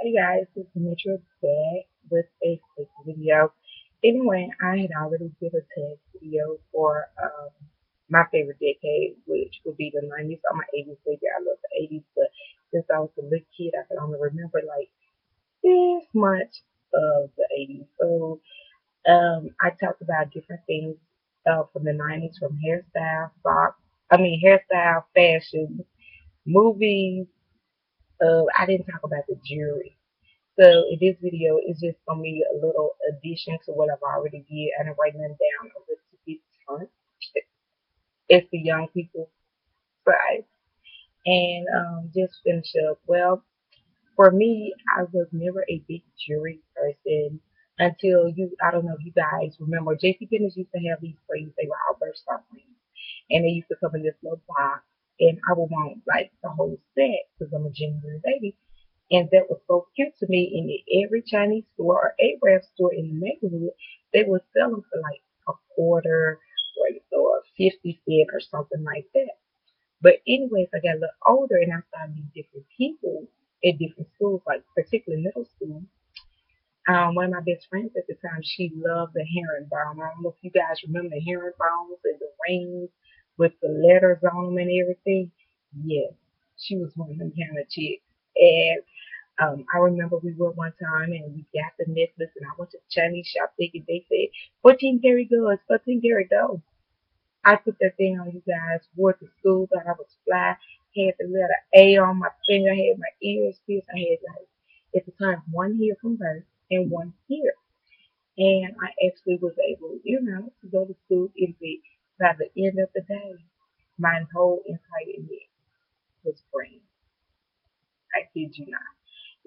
Hey guys, this is Metro back with a quick video. Anyway, I had already did a test video for my favorite decade, which would be the 90s. I'm an 80s baby. I love the 80s, but since I was a little kid, I could only remember like this much of the 80s. So I talked about different things from the 90s, from hairstyle, hairstyle, fashion, movies. I didn't talk about the jewelry. So in this video, it's just gonna be a little addition to what I've already did, and I'm writing them down a little bit fun. It's the young people side, and just finish up. Well, for me, I was never a big jewelry person until you. I don't know if you guys remember. JC Penney's used to have these rings. They were all burst off rings, and they used to come in this little box. And I would want like the whole set because I'm a genuine baby. And that was so cute to me. In every Chinese store or Arab store in the neighborhood, they would sell them for like a quarter or a 50 cent or something like that. But anyways, I got a little older and I started meeting different people at different schools, like particularly middle school. One of my best friends at the time, she loved the herringbone. I don't know if you guys remember the herringbones and the rings with the letters on them and everything. Yes, she was one of them kind of chicks. And I remember we went one time and we got the necklace and I went to the Chinese shop thinking they said 14 karat gold, 14 karat gold. I put that thing on you guys, wore it to school, thought I was fly, had the letter A on my finger, had my ears pierced, I had like at the time one here from birth and one here. And I actually was able, to go to school in the by the end of the day, my whole entire neck was green. I kid you not.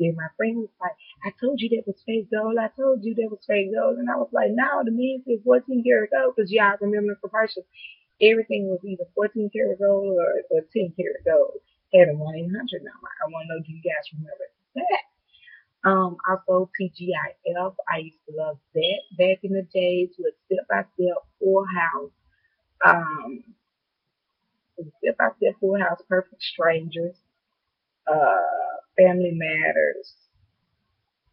And my friend was like, I told you that was fake gold. I told you that was fake gold. And I was like, no, the man said 14 karat gold because y'all remember the commercial. Everything was either 14 karat gold or 10 karat gold. Had a 1-800 number. I want to know, do you guys remember that? Also TGIF. I used to love that back in the days with Step by Step, Full House, um, Step by Step, Full House, Perfect Strangers, Family Matters.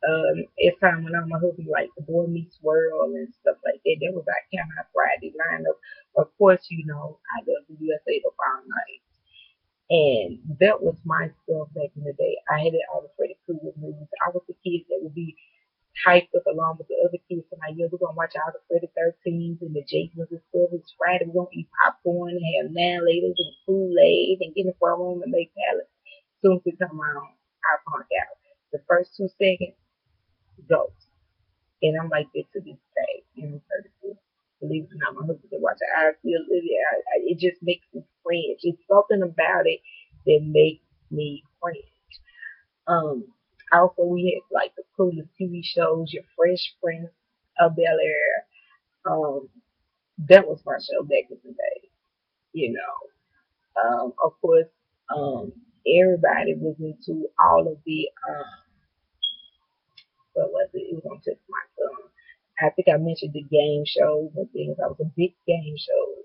As time went on, my husband like the Boy Meets World and stuff like that. That was our kind of Friday lineup. Of course, I love the USA the Fall Night. And that was my stuff back in the day. I had it all the Freddy Krueger movies. I was the kid that would be hyped up along with the other kids and like, yeah, we're gonna watch all the Freddy 13s and the Jasons and stuff. It's Friday, we're gonna eat popcorn and have 9 liters and Kool-Aid and get in the front room and make salads. As soon as we come on, I punk out. The first 2 seconds, go. And I'm like this to this day. And I'm 34. Believe it or not, my husband can watch it. I feel it just makes me cringe. It's something about it that makes me cringe. Um, Also, we had like the coolest TV shows, your Fresh Prince of Bel Air. That was my show back in the day. You know, of course, um, everybody was into all of the what was it? It was on tip of my tongue. I think I mentioned the game shows and things. I was a big game show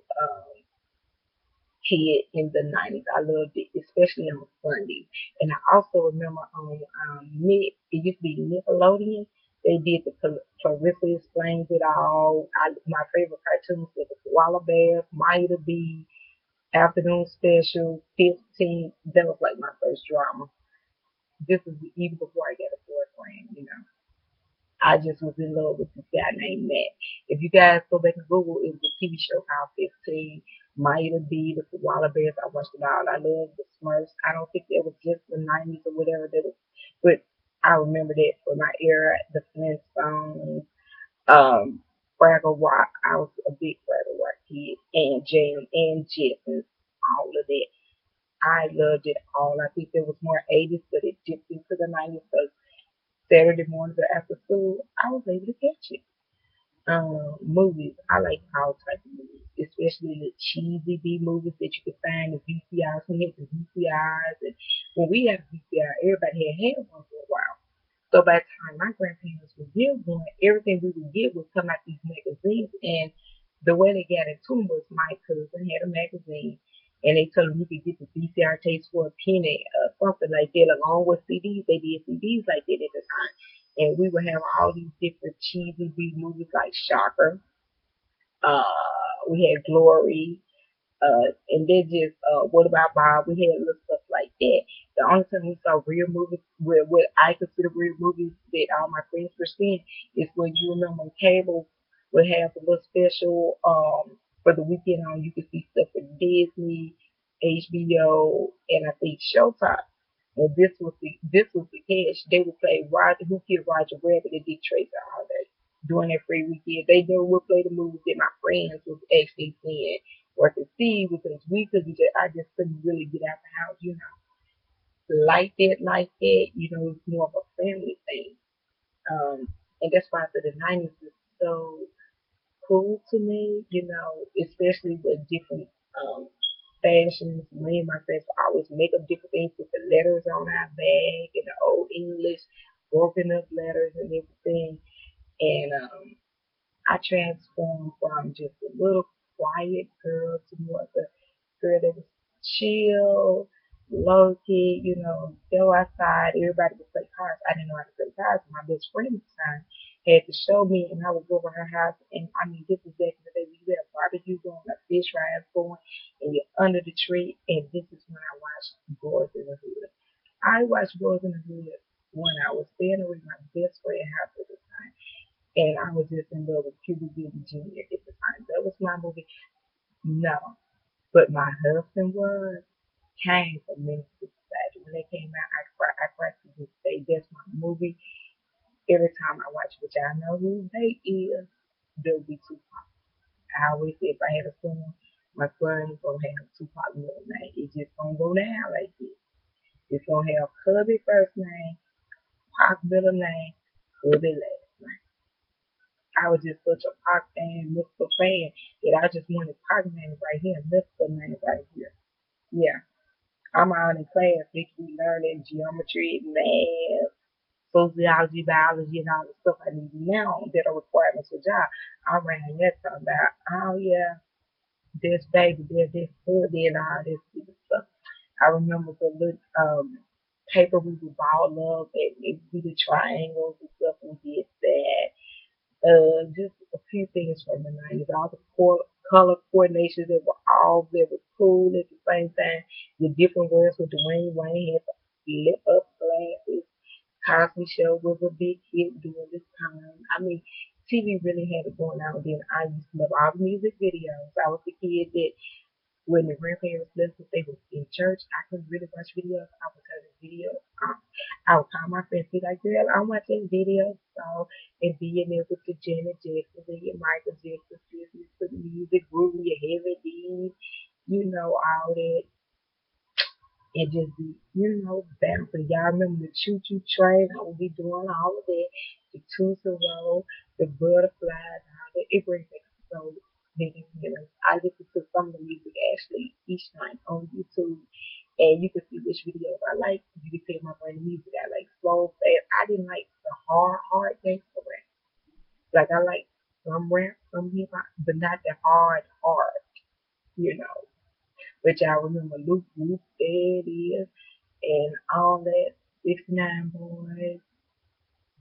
kid in the 90s. I loved it, especially on Sundays. And I also remember on Nick, it used to be Nickelodeon. They did the Clarissa Explains It All. My favorite cartoons were the Koala Bears, Maya the Bee, Afternoon Special, 15. That was like my first drama. This was even before I got a boyfriend. I just was in love with this guy named Matt. If you guys go back and Google, it was a TV show called 15. Maya the Bee, the Koala Bears. I watched it all. I love the Smurfs. I don't think it was just the 90s or whatever that was, but I remember that for my era. The Flintstones, Fraggle Rock. I was a big Fraggle Rock kid, and Jam and Jetsons, all of that. I loved it all. I think there was more 80s, but it dipped into the 90s. So Saturday mornings or after school, I was able to catch it. Movies, I like all types of movies, especially the cheesy B movies that you could find in VCRs. We had the VCRs, and when we had VCR, everybody had one for a while. So by the time my grandparents would give one, everything we would get would come out these magazines, and the way they got into them was my cousin had a magazine, and they told them you could get the VCR tapes for a penny, something like that, along with CDs. They did CDs like that at the time, and we would have all these different cheesy B movies like Shocker. We had Glory, and then just What About Bob? We had little stuff like that. The only time we saw real movies, where what I consider real movies that all my friends were seeing, is when you remember when cable would have a little special for the weekend on. You could see stuff from Disney, HBO, and I think Showtime. And this was the catch. They would play Roger Who Killed Roger Rabbit and Dick Tracy all day during that free weekend. They never would play the movies that my friends was actually seeing or could see because we couldn't just I just couldn't really get out the house, like that, it's more of a family thing. And that's why I said the 90s is so cool to me, especially with different um fashions. Me and my friends always make up different things with the letters on our bag and the old English broken up letters and everything. And I transformed from just a little quiet girl to more of a girl that was chill, low key, go outside. Everybody would play cards. I didn't know how to play cards. My best friend at the time had to show me, and I would go over her house. And I mean, this is back in the day when you had barbecue going, a fish fries going, and you're under the tree. And this is when I watched Boys in the Hood. I watched Boys in the Hood when I was staying with my best friend house at the time. And I was just in love with Cuba Gooding Jr. at the time. That was my movie. No, but my husband came from Minister Society. When they came out, I cried to this day. That's my movie. Every time I watch it, which I know who they is, they'll be Tupac. I always say if I had a son, my son is gonna have Tupac middle name. It's just gonna go down like this. It's gonna have Cubby first name, Pac middle name, Cubby last name. I was just such a Pac fan, Mr. fan, that I just wanted Pac name right here, Mr. name right here. Yeah. I'm out in class, they can be learning geometry, math, sociology, biology, and all the stuff I need now that are requirements for job. I ran that talking about, oh yeah, this baby, this hood, and all this stupid stuff. I remember the little paper we would ball up and it would be the triangles and stuff. We did that. Just a few things from the 90s. All the color coordinations that were all very cool at the same time. The different words with Dwayne Wayne had lip up glasses. Cosby Show was a big hit during this time. I mean, TV really had it going on then. I used to love all the music videos. I was the kid that when the grandparents left, if they were in church, I couldn't really watch videos. I would turn the video on. I would call my friends, be like, girl, I'm watching videos. So, and be in there with the Janet Jackson and your Michael Jackson, listening to the music, grooving your heavy D's, all that. And just be, bouncing. Y'all remember the choo choo train? I would be doing all of that. The Tootsie Roll, the butterflies, all that. It brings back so many memories. I listen to some of the music actually each night on YouTube. And you can see which videos I like. You can tell my brain music. I like slow, fast. I didn't like the hard gangster rap. Like I like some rap, some hip hop, but not the hard, you know. But y'all remember Luke Luke, there it is, and all that. 69 Boys.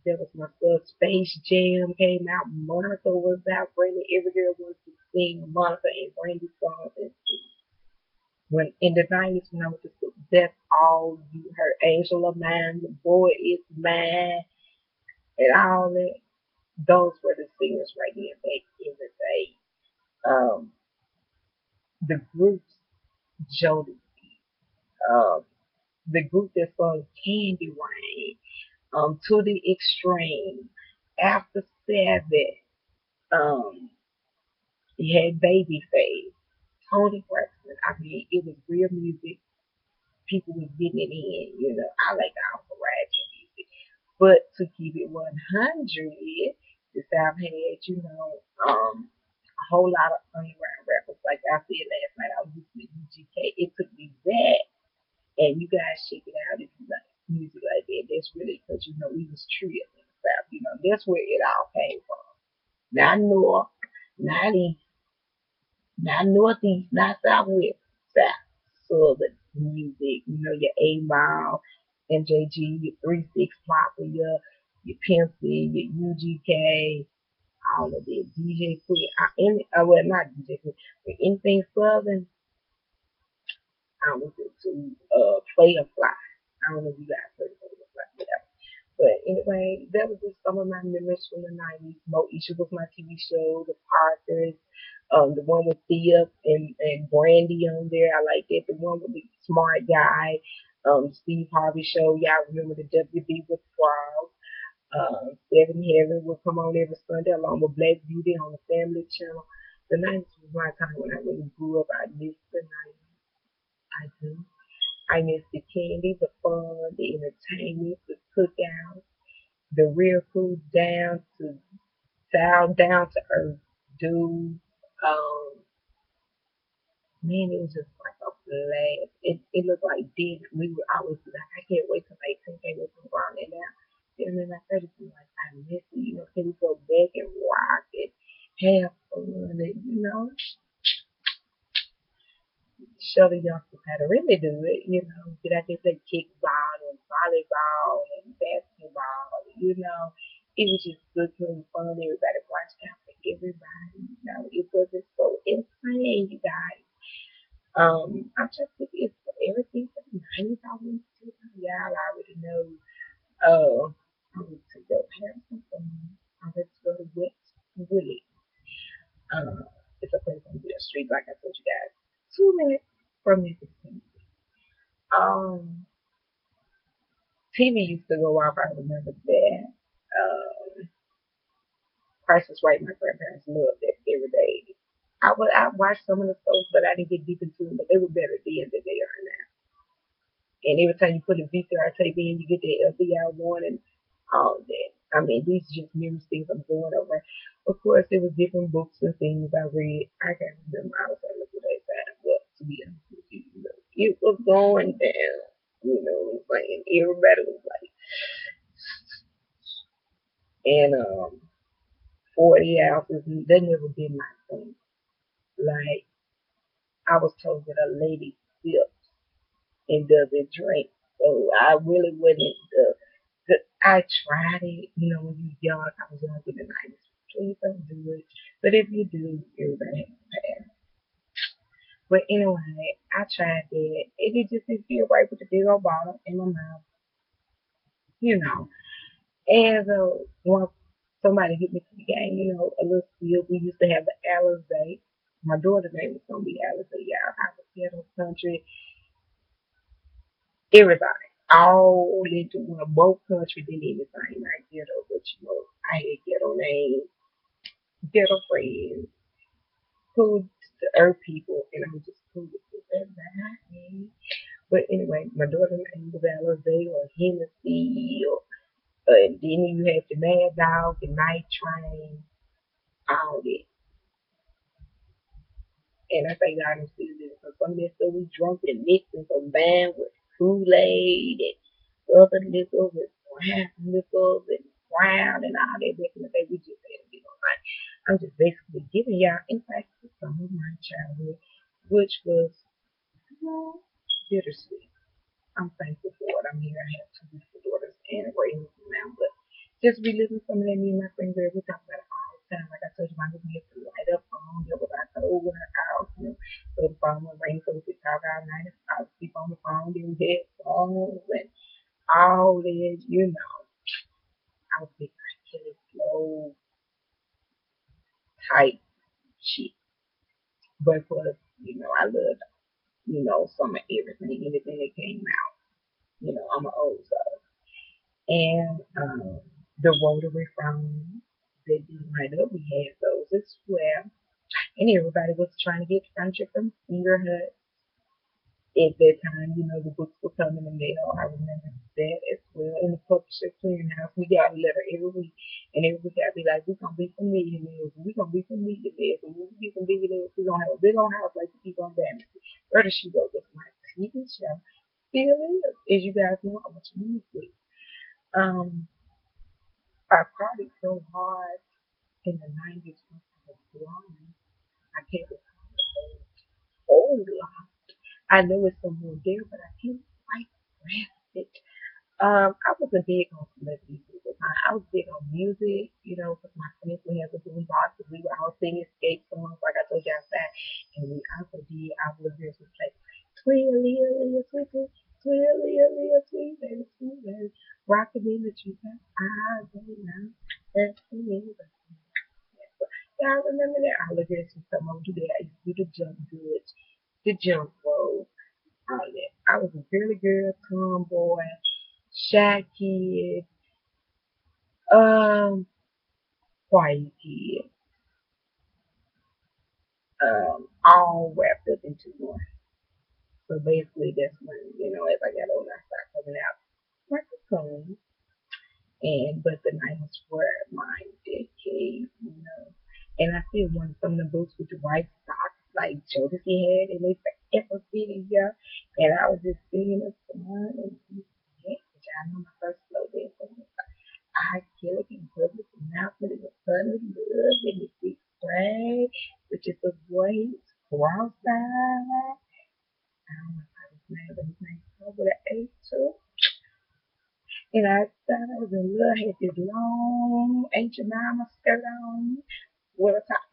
That was my stuff. Space Jam came out. Monica was out. Brandy, every girl was to sing Monica and Brandy songs. And when in the 90s, when I was just, that's all you heard. Angel of Mine, the Boy is Mine, and all that. Those were the singers right there back in the day. Um, the groups, Jody, um, the group that sung Candy Rain, To the Extreme, After Seven, um, you had Babyface, Tony Braxton. I mean, it was real music. People was getting it in. I like all variety of music. But to keep it 100, the South had, a whole lot of underground rappers. Like I said last night, I was listening to UGK. It took me back. And you guys check it out if you like music like that. That's really because, we was treated in the South. That's where it all came from. Not North, not East, not Northeast, not Southwest, South. southern music. You know, your A Mile, MJG, your 3 6 Papa, your Pencil, your UGK, all of it. DJ Quick, well, not DJ Quick, but anything southern, I listen to Play or Fly. I don't know if you guys heard of Play or Fly, whatever. But anyway, that was just some of my memories from the 90s. Moesha was my TV show, The Parkers, the one with Thea and Brandy on there. I like that. The one with the smart guy, Steve Harvey show. Y'all remember the WB with Frog. Seven Heaven would come on every Sunday along with Black Beauty on the Family Channel. The 90s was my time when I really grew up. I missed the 90s. I do. I miss the candy, the fun, the entertainment, the cookouts, the real food down to earth dude. Um, man, it was just like a blast. It looked like then we would always be like, I can't wait till 18, can't wait till around and now. And then I started to be like, I miss it, can we go back and rock it, have fun, and show the youngsters how to really do it, get out there play kickball and volleyball and basketball, It was just good, clean fun. Everybody watched out for everybody, It wasn't so insane, you guys. I'm trying to think if everything for the 90s I went to, y'all already know. I went to go have some fun. I went to go to West Wood. It's a place on the street, like I told you guys. 2 minutes from Mississippi. Um, TV used to go off. I remember that. Price is Right. My grandparents loved that every day. I watched some of the shows, but I didn't get deep into them. But they were better then than they are now. And every time you put a VCR tape in, you get the FBI warning, all that. I mean, these are just memories, things I'm going over. Of course, there was different books and things I read. I can't remember. I was trying to look at that time, but to be honest with you, it was going down. What I'm saying? Everybody was like, and 40 ounces, that never been my thing. Like, I was told that a lady sips and doesn't drink. So I really wouldn't. I tried it, when you young. I was young in the 90s. Please don't do it. But if you do, everybody has to pass. But anyway, I tried that. And it just didn't feel right with the big old bottle in my mouth, you know. And once somebody hit me to the game, a little spill. We used to have the Alizé. My daughter's name was going to be Alizé. Y'all, I was ghetto country, everybody. All into one, both country didn't even saying like ghetto, but I had ghetto names, ghetto friends, cool to earth people, and I'm just cool with everybody. But anyway, my daughter's name was Alizé or Hennessy, and then you had the Mad Dog, the Night Train, all that. And I think God is still there. So some of that stuff we drunk and mixed and combined with Kool-Aid and other liquor with brown liquor and brown and all that back in the day. We just had to get on right. I'm just basically giving y'all insights to some of my childhood, which was bittersweet. I'm thankful for it. I'm here. I have two beautiful daughters and raising them now, but just reliving some of that. Me and my friends, we talk about it all the time. Like I told you, my husband used to light up phone, that was our code in our house, so the phone would ring, so we could talk all night. I would sleep on the phone, then we had phones and all that, I was big like slow type shit. But plus, I loved, some of everything, anything that came out. I'm an old soul. And the rotary phone that didn't light up, we had those as well. And everybody was trying to get furniture from Finger Hut at that time. The books were coming in the mail. I remember that as well. In the publisher clearinghouse, we got a letter every week. And every week I'd be like, we're going to be some millionaires. We're going to be some millionaires. And when we be some millionaires, we're going to have a big old house like the people on Dynasty. Murder She Wrote was my TV show. Still is. As you guys know, I'm a music. Um, I partied so hard in the 90s when I was blind. I can't recall a whole lot. I know it's somewhere there, but I can't quite grasp it. I wasn't big on celebrities at the time. I was big on music, you know, because my friends would have the boom box and we were all singing skate songs, like I told you outside. And we also did our little girls would play Tweety, Leah, Sweet, Sweet, Tweety, Leah, Sweet, baby, Sweet, baby, rocking in the tree. I don't know. That's me. Yeah, I remember that. All of this was something I would do that. I used to do the jump good, the jump rope, all that. I was a girly girl, tomboy, shy kid, um, quiet kid, all wrapped up into one. So basically, that's when, you know, as I got older, I started coming out like a cocoon. And but the 90s were my decade, you know. And I still wanted some of the boots with the white socks like Jodeci had in this ever video. And I was just singing a song and yeah, which I know my first slow dance song. I kill it in public announcement in the sun of love in the sixth grade, which is a great cross-eyed. I don't know how his name, but his name's over the A too. And I thought I was in love, had this long ancient mama skirt on with a top.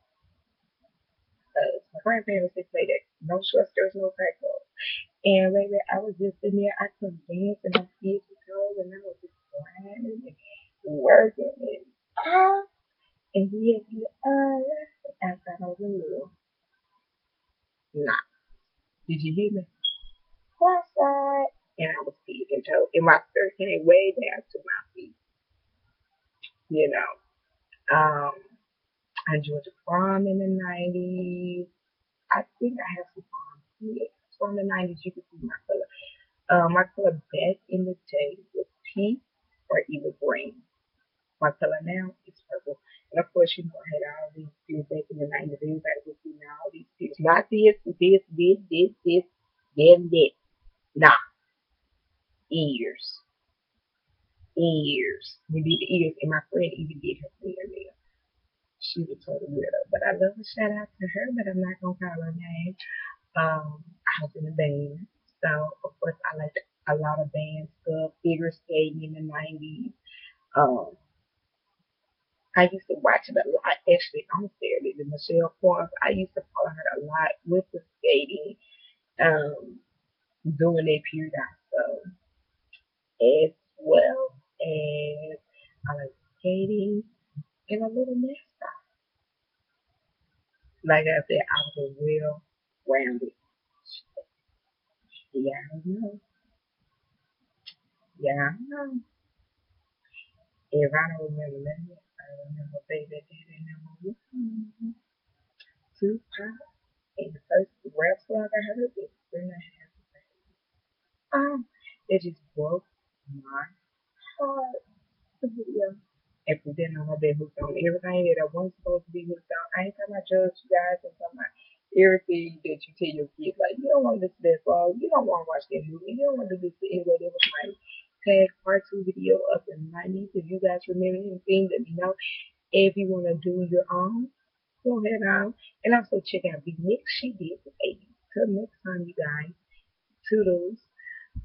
My grandparents used to say that no short skirts, no tight clothes. And baby, I was just in there, I couldn't dance and my kids were cold and I was just grinding and working and ah, and he had the I thought I was in love. Nah. Did you hear me? Cross side. And I was big and toe. And my skirt came way down to my feet, you know. I joined the prom in the 90s. I think I have some prom clips from the 90s. You can see my color. My color back in the day was pink or either green. My color now is purple. And of course, you know, I had all these things back in the 90s. Everybody was doing all these things. Not this, then that. Nah, ears. Ears. We did the ears. And my friend even did her fingernails. She was totally weirdo. But I love a shout out to her, but I'm not going to call her name. I was in a band. So, of course, I liked a lot of band stuff, figure skating in the 90s. Um, I used to watch it a lot. Actually, I'm serious. The Michelle Forms, I used to follow her a lot with the skating um, during that period also, as well as I like skating and a little NASCAR. Like I said, I was a real rounded. Yeah, I know. Yeah, I know. If I don't remember that, I remember Baby Did and number Tupac. And the first rap song I heard was When I Have it just broke my heart. The video. And from then on, I've been hooked on everything that I wasn't supposed to be hooked on. I ain't talking about judge you guys, I'm talking about everything that you tell your kids. Like, you don't want to listen to that song, you don't want to watch that movie, you don't want to do this anyway. There was my tag part two video up in the 90s. If you guys remember anything, let me know. If you want to do your own, go ahead on. And also check out the mix she did with 80s. Till next time, you guys. Toodles.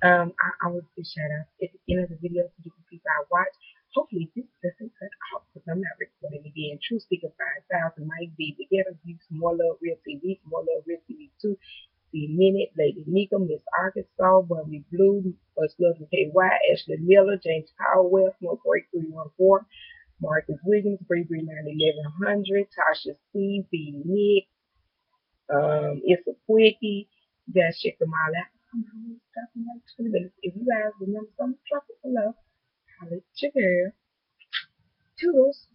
I will give shout out at the end of the video to the people I watch. Hopefully this doesn't cut off because I'm not recording again. True Speaker 5000 might be together. Views more love real TV, more love real TV 2. The Minute, Lady Mika, Miss Arkansas, Bobby Blue, First Love and KY, Ashley Miller, James Caldwell, Smoke Break 314, Marcus Williams, Bree Bree 91100, Tasha C, B Nick, it's a quickie. You guys check them all out. I'm always talking like 20 minutes. If you guys remember something, drop it below. Holla at your girl. Toodles.